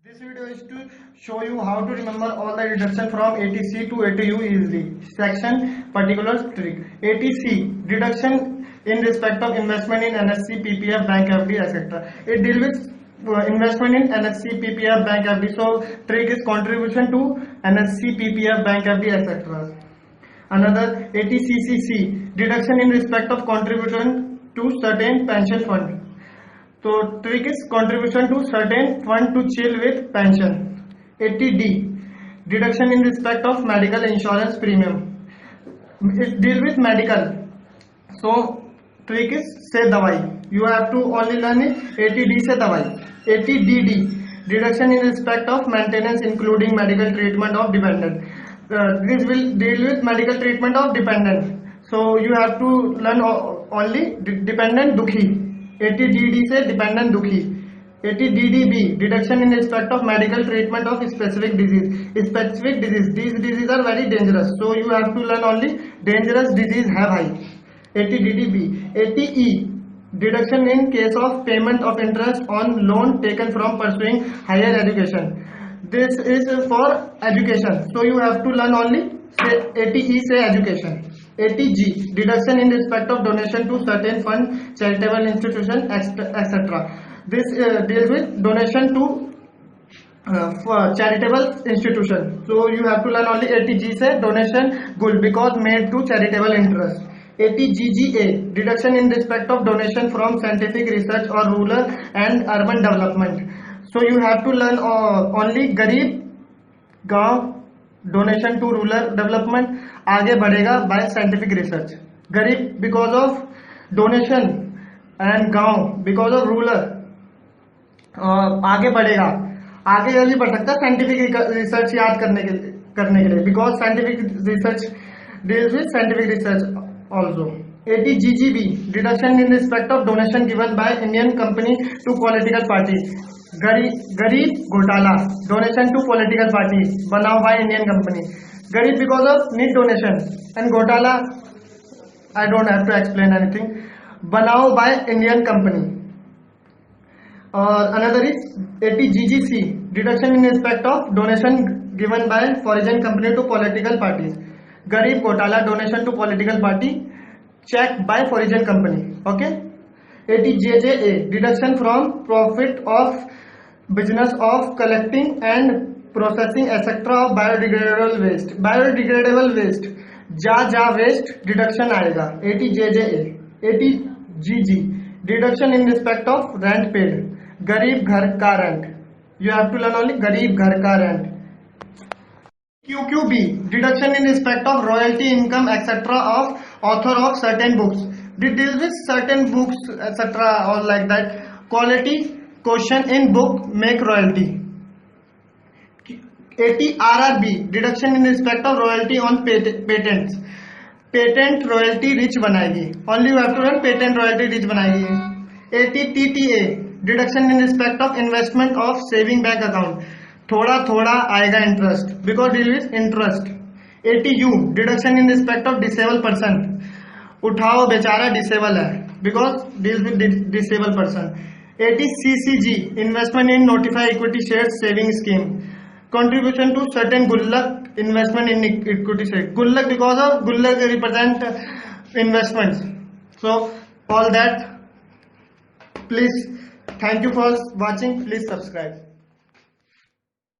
This video is to show you how to remember all the deduction from ATC to ATU easily. Section particular trick. ATC deduction in respect of investment in NSC, PPF, bank FD, etc. It deals with investment in NSC, PPF, bank FD. So trick is contribution to NSC, PPF, bank FD, etc. Another ATCCC deduction in respect of contribution to certain pension fund. So trick is contribution to certain fund to chill with pension. ATD deduction in respect of medical insurance premium. It deal with medical. So trick is say dawai. You have to only learn it. ATD say dawai. ATDD deduction in respect of maintenance including medical treatment of dependent. This will deal with medical treatment of dependent. So you have to learn only dependent dukhi. ATDD से dependent दुखी. ATDDB deduction in respect of medical treatment of specific disease. Specific disease. These diseases are very dangerous. So you have to learn only dangerous disease have high. ATDDB. ATE deduction in case of payment of interest on loan taken from pursuing higher education. This is for education. So you have to learn only ATE say education. ATG deduction in respect of donation to certain fund, charitable institution, etc. This deals with donation to for charitable institution. So you have to learn only ATG say donation good because made to charitable interest. ATGGA deduction in respect of donation from scientific research or rural and urban development. So you have to learn only Garib Gaon donation to rural development. आगे बढ़ेगा bye scientific research. गरीब because of donation and गांव because of rural आगे बढ़ेगा. आगे जल्दी बढ़ सकता है साइंटिफिक रिसर्च याद करने के लिए because scientific research deals with scientific research also. ATGGB deduction in respect of donation given by Indian company to political party. गरीब घोटाला डोनेशन टू पॉलिटिकल पार्टी बनाओ by Indian company. Garib because of need donation and Ghotala I don't have to explain anything. Banao by Indian company. Another is ATGGC deduction in respect of donation given by foreign company to political parties. Garib Ghotala donation to political party check by foreign company. Okay. ATJJA deduction from profit of business of collecting and processing etc of biodegradable waste जा waste deduction आएगा. ATJJA. ATGG deduction in respect of rent paid. गरीब घर का rent. You have to learn only गरीब घर का rent. QQB deduction in respect of royalty income etc of author of certain books. It deals with certain books etc or like that. Quality question in book make royalty. ATRRB deduction in respect of royalty on patents. Patent royalty rich बनाएगी. Only you have to learn patent royalty rich बनाएगी. ATTTA deduction in respect of investment of saving bank account. थोड़ा थोड़ा आएगा interest because deal with interest. ATU deduction in respect of disabled person. उठाओ बेचारा disable है because deals with disabled person. ATCCG investment in notify equity shares saving scheme. Contribution to certain Gullak investment in equity share. Gullak because of Gullak represent investments. So all that. Please, thank you for watching. Please subscribe.